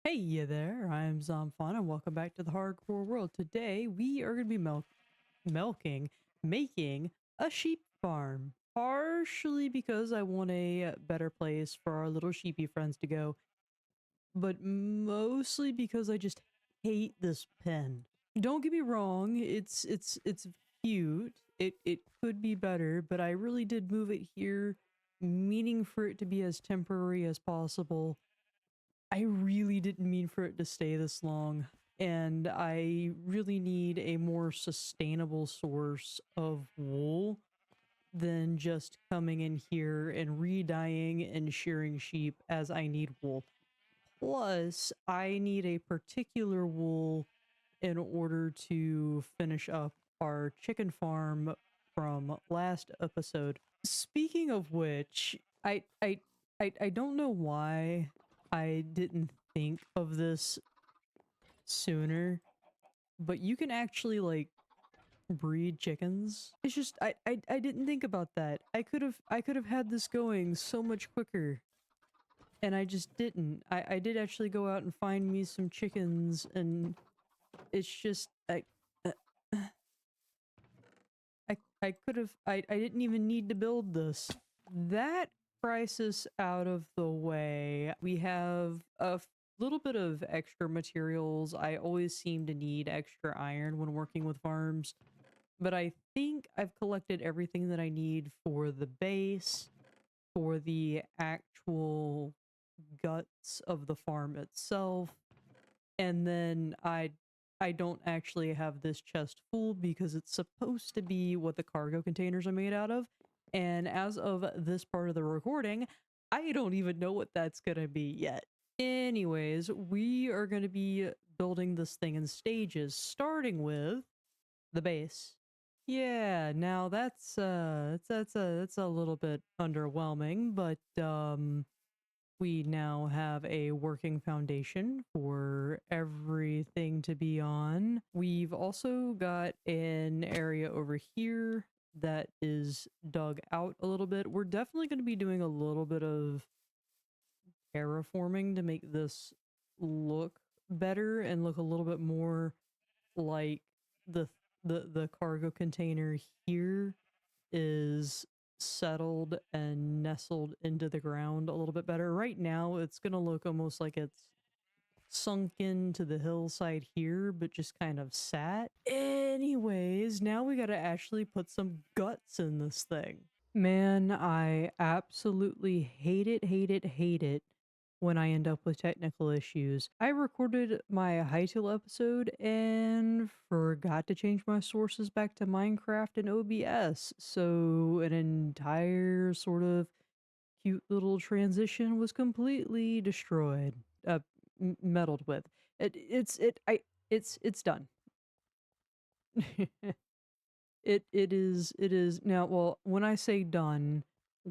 Hey there, I'm Zomfon and welcome back to the Hardcore World. Today we are going to be making a sheep farm. Partially because I want a better place for our little sheepy friends to go, but mostly because I just hate this pen. Don't get me wrong, it's cute. It could be better, but I really did move it here meaning for it to be as temporary as possible. I really didn't mean for it to stay this long, and I really need a more sustainable source of wool than just coming in here and re-dyeing and shearing sheep as I need wool. Plus, I need a particular wool in order to finish up our chicken farm from last episode. Speaking of which, I don't know why I didn't think of this sooner, but you can actually like breed chickens. It's just I didn't think about that. I could have had this going so much quicker, and I just didn't. I did actually go out and find me some chickens, and it's just uh, I could have I didn't even need to build this. That crisis out of the way, we have a little bit of extra materials. I always seem to need extra iron when working with farms, but I think I've collected everything that I need for the base, for the actual guts of the farm itself, and then I don't actually have this chest full because it's supposed to be what the cargo containers are made out of. And as of this part of the recording, I don't even know what that's gonna be yet. Anyways, we are gonna be building this thing in stages, starting with the base. Yeah, now that's a little bit underwhelming, but we now have a working foundation for everything to be on. We've also got an area over here that is dug out a little bit. We're definitely going to be doing a little bit of terraforming to make this look better and look a little bit more like the the cargo container here is settled and nestled into the ground a little bit better. Right now, it's going to look almost like it's sunk into the hillside here, but just kind of sat. Anyways, now we got to actually put some guts in this thing. Man, I absolutely hate it when I end up with technical issues. I recorded my Hytale episode and forgot to change my sources back to Minecraft and OBS, so an entire sort of cute little transition was completely destroyed, meddled with. It's done. It is now. Well, when I say done,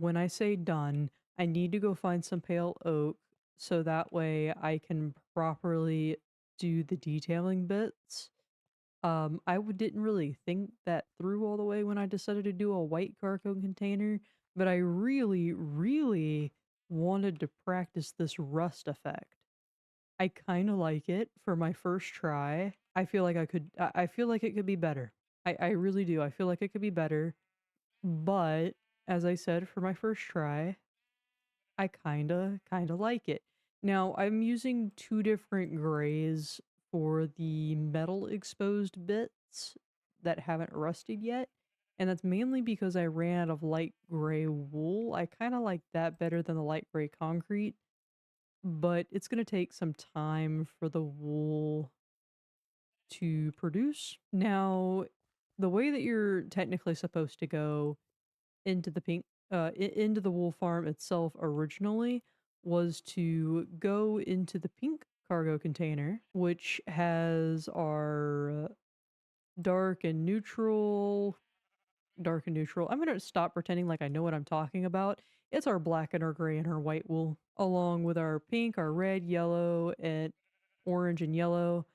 I need to go find some pale oak so that way I can properly do the detailing bits. Didn't really think that through all the way when I decided to do a white cargo container, but I really wanted to practice this rust effect. I kind of like it for my first try. I feel like I feel like it could be better. I really do. I feel like it could be better. But as I said, for my first try, I kinda like it. Now I'm using two different grays for the metal exposed bits that haven't rusted yet. And that's mainly because I ran out of light gray wool. I kind of like that better than the light gray concrete, but it's going to take some time for the wool to produce. Now, the way that you're technically supposed to go into the into the wool farm itself originally was to go into the pink cargo container, which has our dark and neutral, dark and neutral. I'm gonna stop pretending like I know what I'm talking about. It's our black and our gray and our white wool, along with our pink, our red, yellow, and orange and yellow.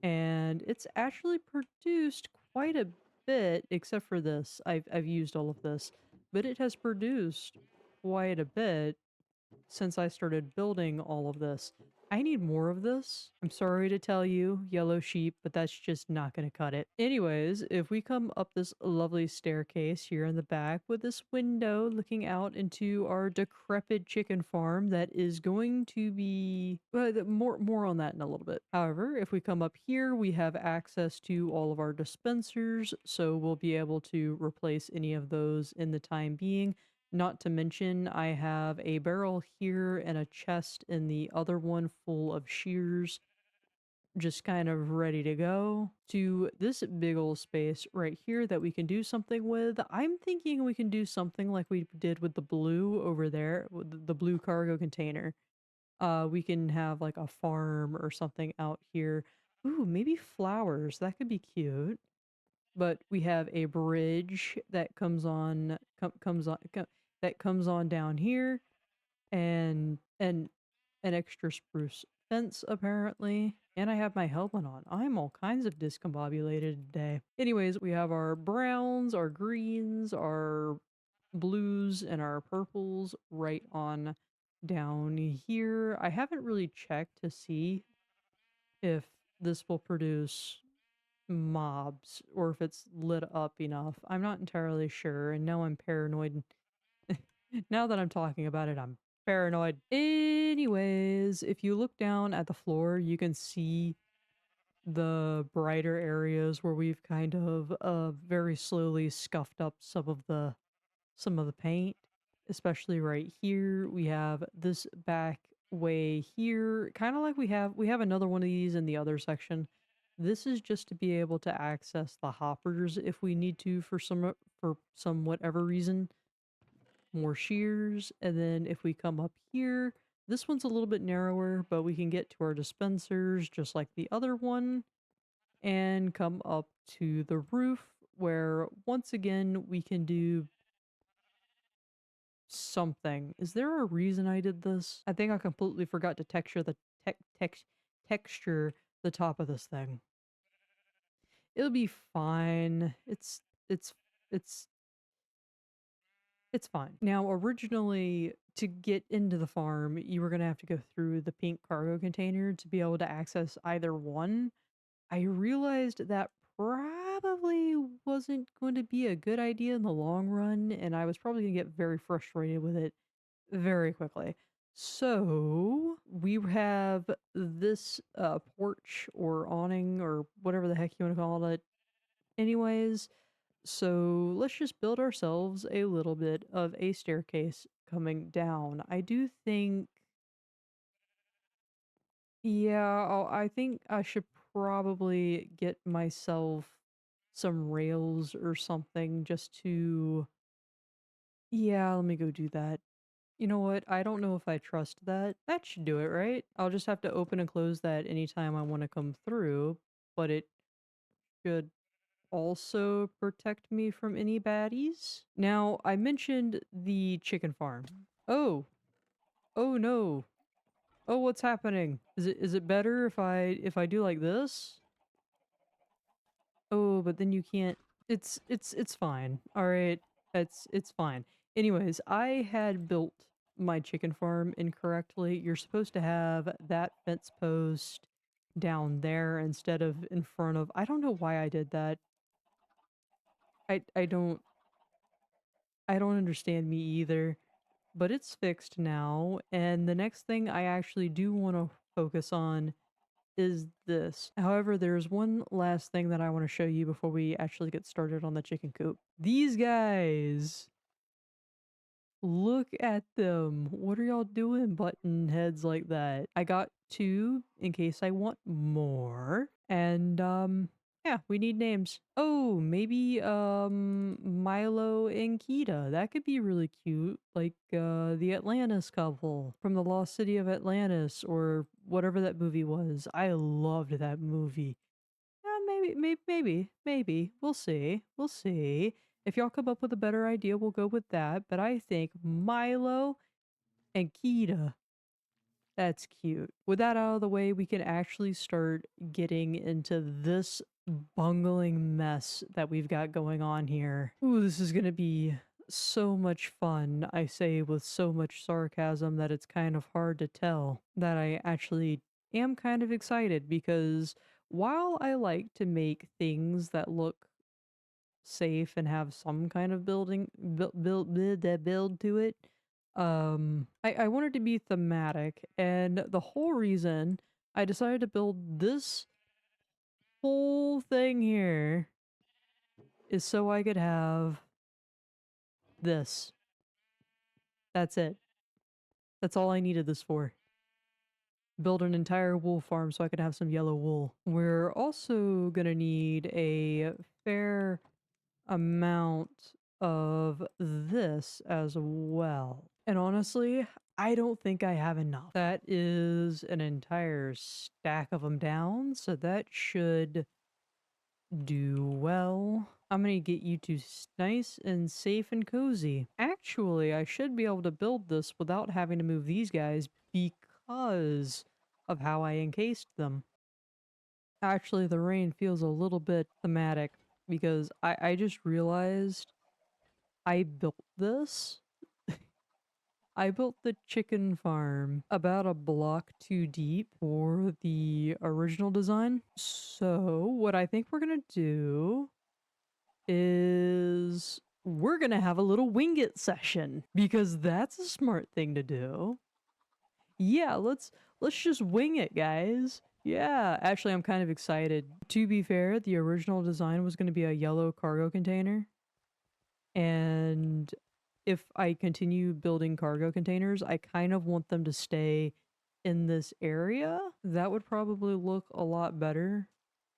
And it's actually produced quite a bit, except for this. I've used all of this, but it has produced quite a bit since I started building all of this. I need more of this. I'm sorry to tell you, yellow sheep, but that's just not going to cut it. Anyways, if we come up this lovely staircase here in the back with this window looking out into our decrepit chicken farm that is going to be more on that in a little bit. However, if we come up here, we have access to all of our dispensers, so we'll be able to replace any of those in the time being. Not to mention, I have a barrel here and a chest in the other one full of shears, just kind of ready to go. To this big old space right here that we can do something with, I'm thinking we can do something like we did with the blue over there, with the blue cargo container. We can have like a farm or something out here. Ooh, maybe flowers. That could be cute. But we have a bridge that comes on down here, and an extra spruce fence apparently. And I have my helmet on. I'm all kinds of discombobulated today. Anyways, we have our browns, our greens, our blues, and our purples right on down here. I haven't really checked to see if this will produce mobs or if it's lit up enough. I'm not entirely sure, and now I'm paranoid. Now that I'm talking about it, I'm paranoid. Anyways, if you look down at the floor, you can see the brighter areas where we've kind of very slowly scuffed up some of the paint, especially right here. We have this back way here, kind of like we have another one of these in the other section. This is just to be able to access the hoppers if we need to for some whatever reason. More shears, and then if we come up here, this one's a little bit narrower, but we can get to our dispensers just like the other one and come up to the roof where once again we can do something. Is there a reason I did this? I think I completely forgot to texture the top of this thing. It'll be fine. It's it's it's fine. Now, originally to get into the farm, you were going to have to go through the pink cargo container to be able to access either one. I realized that probably wasn't going to be a good idea in the long run, and I was probably going to get very frustrated with it very quickly. So we have this porch or awning or whatever the heck you want to call it. Anyways, so let's just build ourselves a little bit of a staircase coming down. I do think, yeah, I think I should probably get myself some rails or something just to, yeah, let me go do that. You know what? I don't know if I trust that. That should do it, right? I'll just have to open and close that anytime I want to come through, but it should also protect me from any baddies. Now, I mentioned the chicken farm. Oh, oh no. Oh, what's happening? Is it better if I do like this? Oh, but then you can't. It's fine. All right. It's fine. Anyways, I had built my chicken farm incorrectly. You're supposed to have that fence post down there instead of in front of. I don't know why I did that. I don't understand me either, but it's fixed now. And the next thing I actually do want to focus on is this. However, there's one last thing that I want to show you before we actually get started on the chicken coop. These guys, look at them. What are y'all doing, button heads like that? I got two in case I want more. And yeah, we need names. Oh, maybe Milo and Kita. That could be really cute. Like the Atlantis couple from the Lost City of Atlantis or whatever that movie was. I loved that movie. Maybe. We'll see. We'll see. If y'all come up with a better idea, we'll go with that. But I think Milo and Kita, that's cute. With that out of the way, we can actually start getting into this bungling mess that we've got going on here. Ooh, this is gonna be so much fun. I say with so much sarcasm that it's kind of hard to tell that I actually am kind of excited because while I like to make things that look safe and have some kind of build to it, I wanted to be thematic, and the whole reason I decided to build this whole thing here is so I could have this. That's it. That's all I needed this for. Build an entire wool farm so I could have some yellow wool. We're also gonna need a fair amount of this as well. And honestly, I don't think I have enough. That is an entire stack of them down, so that should do well. I'm gonna get you to nice and safe and cozy. Actually, I should be able to build this without having to move these guys because of how I encased them. Actually, the rain feels a little bit thematic because I just realized I built this. I built the chicken farm about a block too deep for the original design. So what I think we're gonna do is we're gonna have a little wing it session because that's a smart thing to do. Yeah, let's just wing it, guys. Yeah, actually I'm kind of excited. To be fair, the original design was going to be a yellow cargo container. And if I continue building cargo containers, I kind of want them to stay in this area. That would probably look a lot better.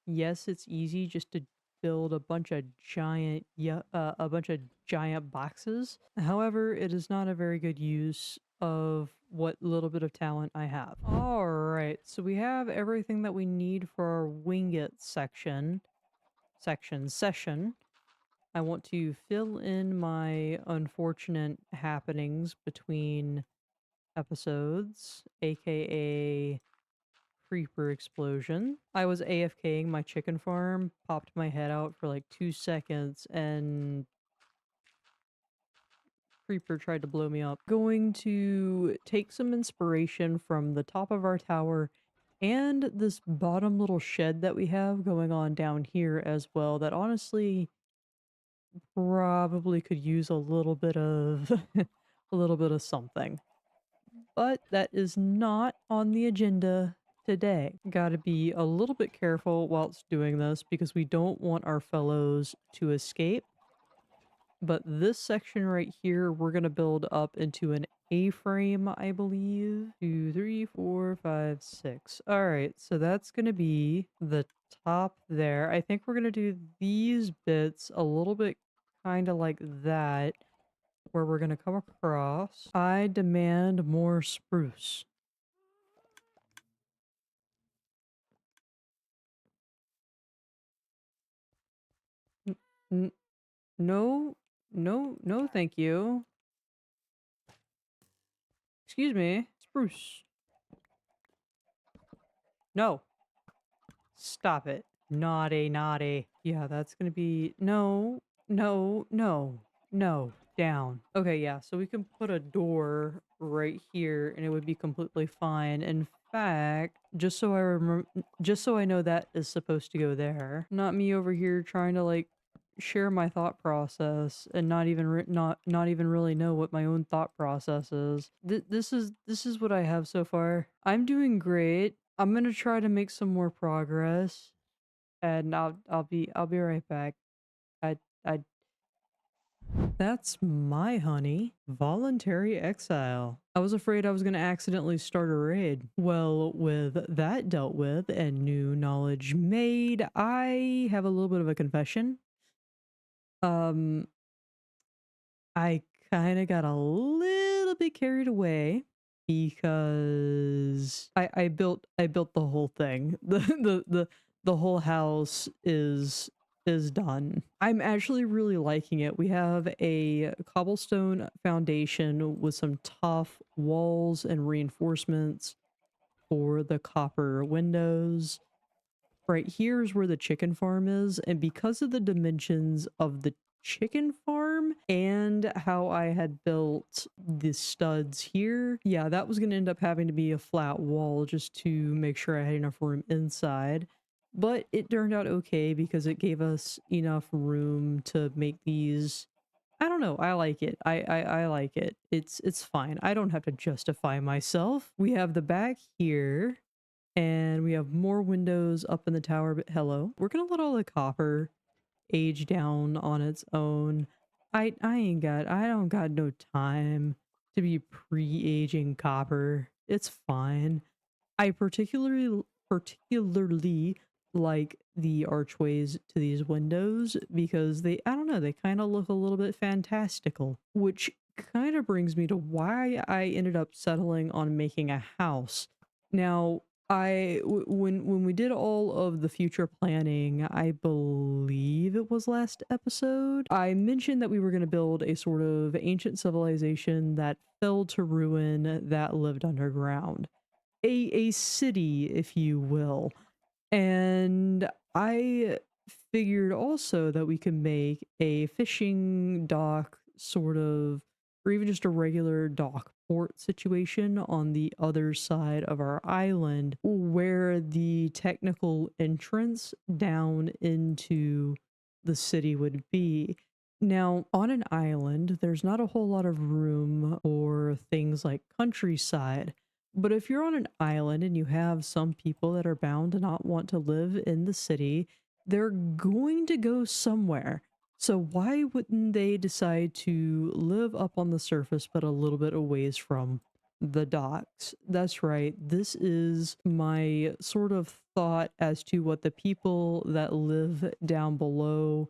Yes, it's easy just to build a bunch of giant boxes. However, it is not a very good use of what little bit of talent I have. All right, so we have everything that we need for our wing it session. I want to fill in my unfortunate happenings between episodes, aka creeper explosion. I was AFKing my chicken farm, popped my head out for like 2 seconds, and creeper tried to blow me up. Going to take some inspiration from the top of our tower and this bottom little shed that we have going on down here as well that honestly probably could use a little bit of a little bit of something. But that is not on the agenda today. Gotta be a little bit careful whilst doing this because we don't want our fellows to escape. But this section right here, we're gonna build up into an A-frame, I believe. 2, 3, 4, 5, 6. Alright, so that's gonna be the top there. I think we're gonna do these bits a little bit kind of like that, where we're gonna come across. I demand more spruce. N- no, no, thank you. Excuse me, spruce. No, stop it. Naughty, naughty. Yeah, that's gonna be no, no, no, no. Down. Okay, yeah. So we can put a door right here, and it would be completely fine. In fact, just so I remember, just so I know that is supposed to go there. Not me over here trying to like share my thought process and not even not even really know what my own thought process is. This is what I have so far. I'm doing great. I'm gonna try to make some more progress, and I'll be right back. I That's my honey. Voluntary exile. I was afraid I was going to accidentally start a raid. Well, with that dealt with and new knowledge made, I have a little bit of a confession. Um, I kind of got a little bit carried away because I built the whole thing. The whole house is done. I'm actually really liking it. We have a cobblestone foundation with some tough walls and reinforcements for the copper windows. Right here's where the chicken farm is, and because of the dimensions of the chicken farm and how I had built the studs here. Yeah, that was going to end up having to be a flat wall just to make sure I had enough room inside. But it turned out okay because it gave us enough room to make these. I don't know. I like it. I like it. It's fine. I don't have to justify myself. We have the back here, and we have more windows up in the tower. But hello, we're gonna let all the copper age down on its own. I don't got no time to be pre-aging copper. It's fine. I particularly like the archways to these windows because they, I don't know, they kind of look a little bit fantastical, which kind of brings me to why I ended up settling on making a house. Now, when we did all of the future planning, I believe it was last episode, I mentioned that we were going to build a sort of ancient civilization that fell to ruin that lived underground, a city, if you will. And I figured also that we could make a fishing dock sort of, or even just a regular dock port situation on the other side of our island where the technical entrance down into the city would be. Now, on an island, there's not a whole lot of room for things like countryside. But if you're on an island and you have some people that are bound to not want to live in the city, they're going to go somewhere. So why wouldn't they decide to live up on the surface but a little bit away from the docks? That's right. This is my sort of thought as to what the people that live down below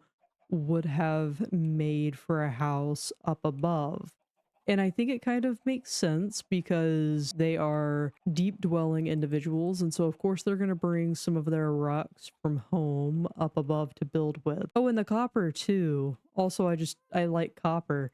would have made for a house up above. And I think it kind of makes sense because they are deep dwelling individuals. And so, of course, they're going to bring some of their rocks from home up above to build with. Oh, and the copper too. Also, I like copper.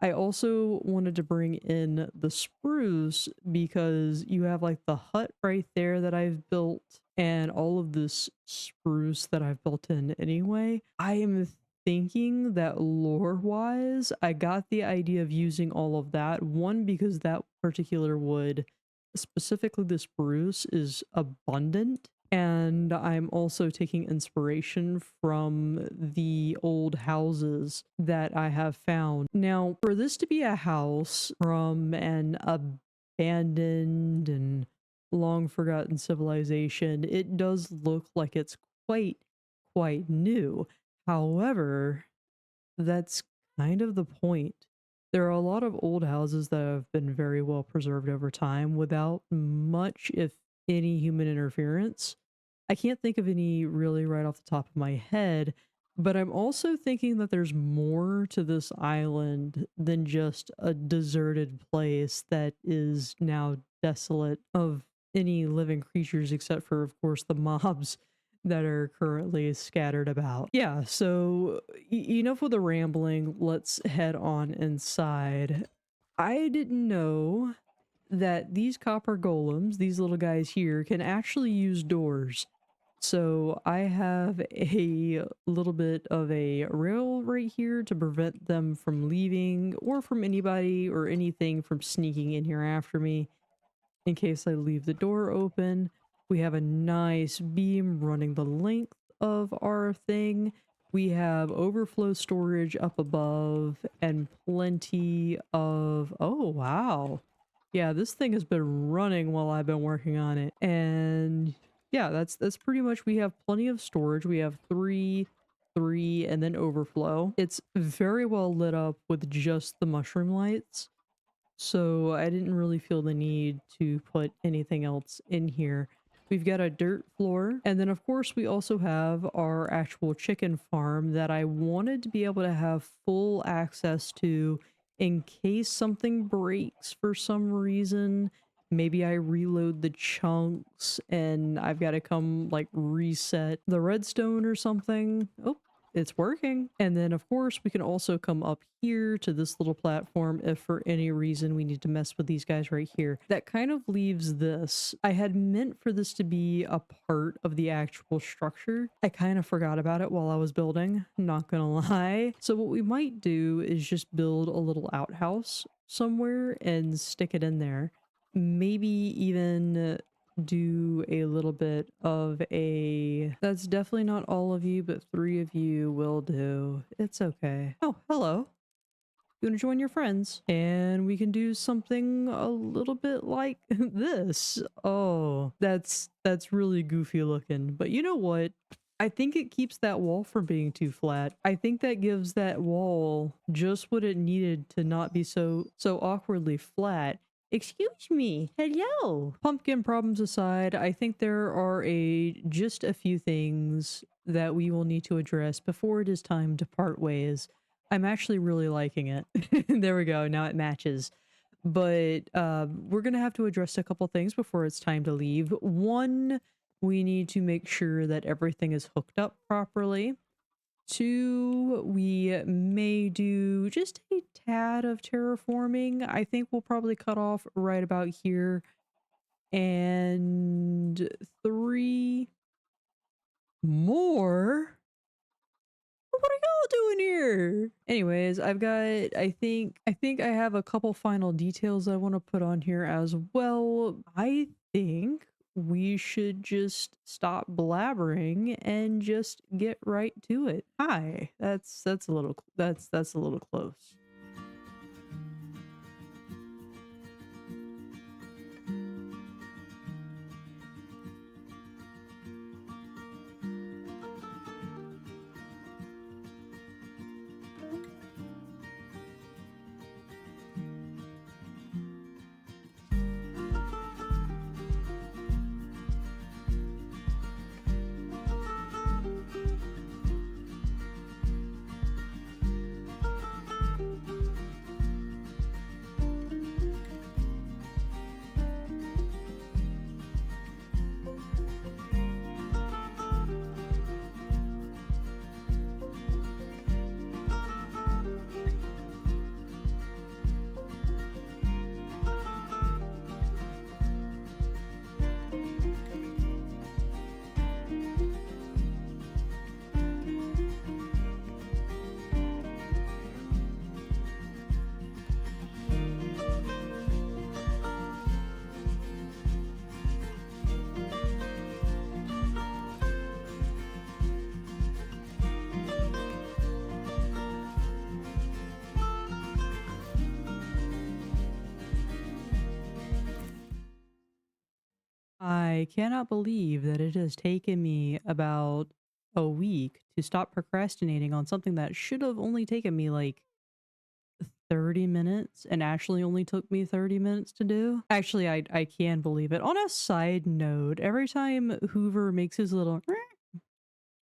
I also wanted to bring in the spruce because you have like the hut right there that I've built and all of this spruce that I've built in anyway. I am thinking that lore wise, I got the idea of using all of that. One, because that particular wood, specifically the spruce, is abundant. And I'm also taking inspiration from the old houses that I have found. Now, for this to be a house from an abandoned and long forgotten civilization, it does look like it's quite new. However, that's kind of the point. There are a lot of old houses that have been very well preserved over time without much, if any, human interference. I can't think of any really right off the top of my head, but I'm also thinking that there's more to this island than just a deserted place that is now desolate of any living creatures except for, of course, the mobs that are currently scattered about. Yeah, so enough with the rambling. Let's head on inside. I didn't know that these copper golems, these little guys here, can actually use doors. So I have a little bit of a rail right here to prevent them from leaving or from anybody or anything from sneaking in here after me in case I leave the door open. We have a nice beam running the length of our thing. We have overflow storage up above and plenty of... Oh, wow. Yeah, this thing has been running while I've been working on it. And yeah, that's pretty much, we have plenty of storage. We have three, and then overflow. It's very well lit up with just the mushroom lights. So I didn't really feel the need to put anything else in here. We've got a dirt floor, and then of course we also have our actual chicken farm that I wanted to be able to have full access to in case something breaks for some reason. Maybe I reload the chunks and I've got to come like reset the redstone or something. Oh, it's working. And then of course we can also come up here to this little platform if for any reason we need to mess with these guys right here. That kind of leaves this. I had meant for this to be a part of the actual structure. I kind of forgot about it while I was building, not gonna lie. So what we might do is just build a little outhouse somewhere and stick it in there. Maybe even do a little bit of a, that's definitely not all of you, but 3 of you will do. It's okay. Oh, hello. You want to join your friends? And we can do something a little bit like this. Oh, that's really goofy looking. But you know what? I think it keeps that wall from being too flat. I think that gives that wall just what it needed to not be so awkwardly flat. Excuse me. Hello. Pumpkin problems aside, I think there are just a few things that we will need to address before it is time to part ways. I'm actually really liking it. There we go. Now it matches. But we're going to have to address a couple things before it's time to leave. One, we need to make sure that everything is hooked up properly. 2, we may do just a tad of terraforming. I think we'll probably cut off right about here. And 3, more. What are y'all doing here? Anyways, I think I have a couple final details I want to put on here as well. I think we should just stop blabbering and just get right to it. Hi. That's a little that's a little close. I cannot believe that it has taken me about a week to stop procrastinating on something that should have only taken me like 30 minutes and actually only took me 30 minutes to do. Actually, I can believe it. On a side note, every time Hoover makes his little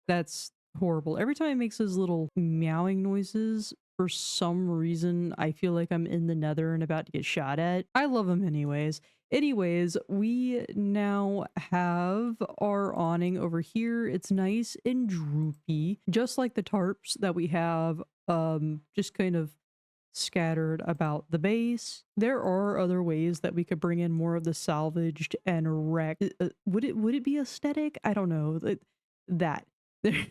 that's horrible. Every time he makes his little meowing noises, for some reason, I feel like I'm in the nether and about to get shot at. I love him anyways. Anyways, we now have our awning over here. It's nice and droopy, just like the tarps that we have just kind of scattered about the base. There are other ways that we could bring in more of the salvaged and wrecked. Would it be aesthetic? I don't know. That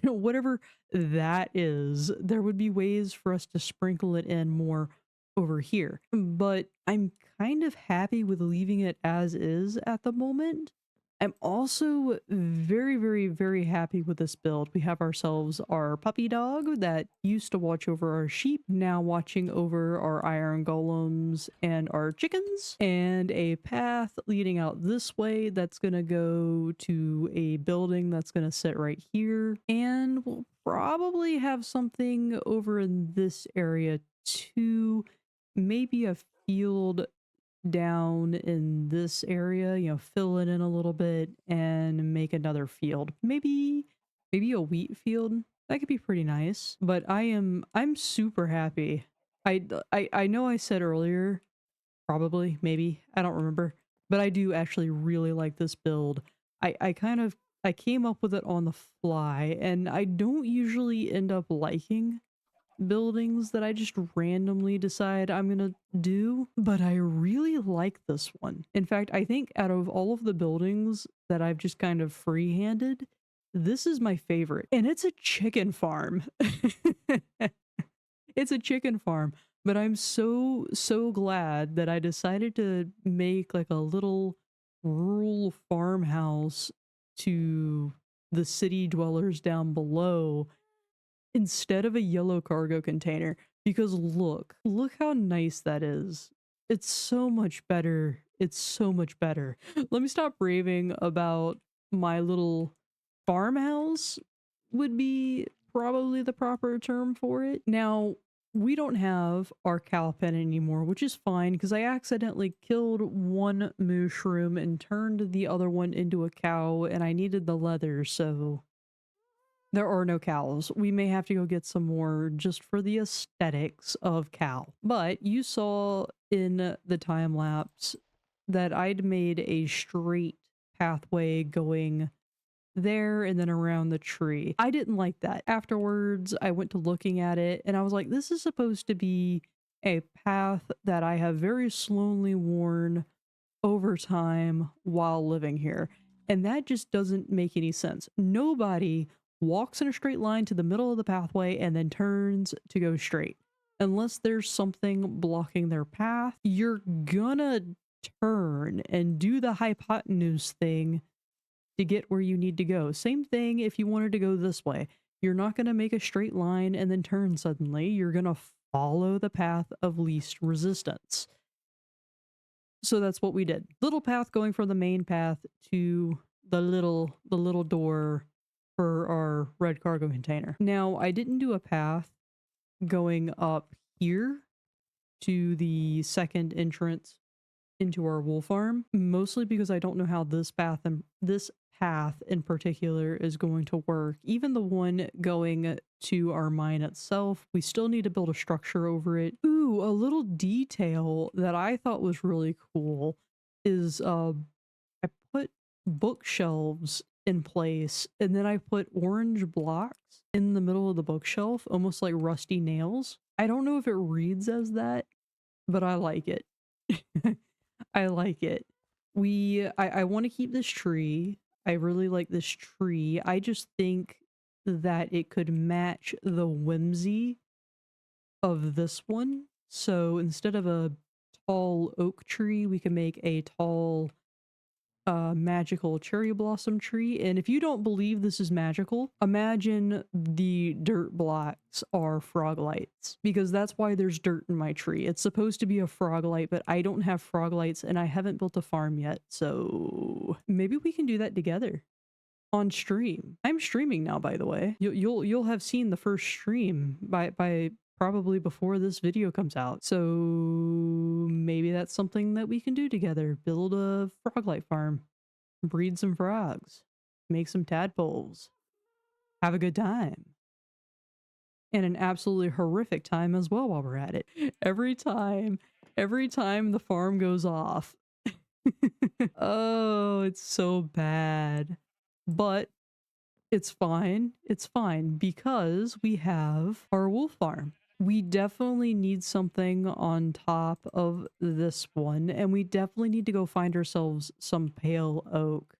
whatever that is, there would be ways for us to sprinkle it in more over here. But I'm kind of happy with leaving it as is at the moment. I'm also very, very, very happy with this build. We have ourselves our puppy dog that used to watch over our sheep, now watching over our iron golems and our chickens, and a path leading out this way that's going to go to a building that's going to sit right here. And we'll probably have something over in this area too, maybe a field down in this area, fill it in a little bit and make another field. Maybe a wheat field. That could be pretty nice. But I'm super happy. I know I said earlier, probably, maybe, I don't remember, but I do actually really like this build. I kind of I came up with it on the fly, and I don't usually end up liking buildings that I just randomly decide I'm gonna do, but I really like this one. In fact, I think out of all of the buildings that I've just kind of free-handed, this is my favorite. And it's a chicken farm. It's a chicken farm, but I'm so glad that I decided to make like a little rural farmhouse to the city dwellers down below instead of a yellow cargo container, because look how nice that is. It's so much better. It's so much better. Let me stop raving about my little farmhouse would be probably the proper term for it. Now, we don't have our cow pen anymore, which is fine because I accidentally killed one mushroom and turned the other one into a cow, and I needed the leather, so there are no cows. We may have to go get some more just for the aesthetics of cow. But you saw in the time lapse that I'd made a straight pathway going there and then around the tree. I didn't like that. Afterwards, I went to looking at it and I was like, this is supposed to be a path that I have very slowly worn over time while living here. And that just doesn't make any sense. Nobody walks in a straight line to the middle of the pathway and then turns to go straight. Unless there's something blocking their path, you're gonna turn and do the hypotenuse thing to get where you need to go. Same thing if you wanted to go this way. You're not gonna make a straight line and then turn suddenly. You're gonna follow the path of least resistance. So that's what we did. Little path going from the main path to the little door for our red cargo container. Now, I didn't do a path going up here to the second entrance into our wool farm, mostly because I don't know how this path in particular is going to work. Even the one going to our mine itself, we still need to build a structure over it. Ooh, a little detail that I thought was really cool is I put bookshelves in place and then I put orange blocks in the middle of the bookshelf, almost like rusty nails. I don't know if it reads as that, but I like it. I like it. I want to keep this tree. I really like this tree. I just think that it could match the whimsy of this one. So instead of a tall oak tree, we can make a tall magical cherry blossom tree. And if you don't believe this is magical, imagine the dirt blocks are frog lights, because that's why there's dirt in my tree. It's supposed to be a frog light, but I don't have frog lights and I haven't built a farm yet. So maybe we can do that together on stream. I'm streaming now, by the way. You'll have seen the first stream by probably before this video comes out. So maybe that's something that we can do together. Build a frog-light farm, breed some frogs, make some tadpoles, have a good time. And an absolutely horrific time as well while we're at it. Every time the farm goes off. Oh, it's so bad. But it's fine. It's fine because we have our wool farm. We definitely need something on top of this one, and we definitely need to go find ourselves some pale oak.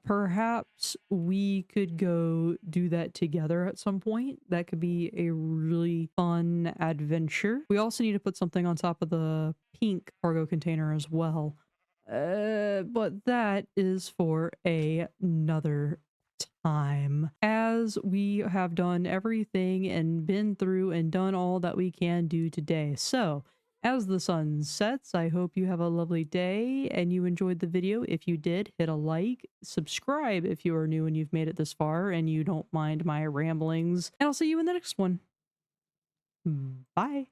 Perhaps we could go do that together at some point. That could be a really fun adventure. We also need to put something on top of the pink cargo container as well. But that is for another time. As we have done everything and been through and done all that we can do today. So, as the sun sets, I hope you have a lovely day and you enjoyed the video. If you did, hit a like, subscribe if you are new and you've made it this far and you don't mind my ramblings. And I'll see you in the next one. Bye.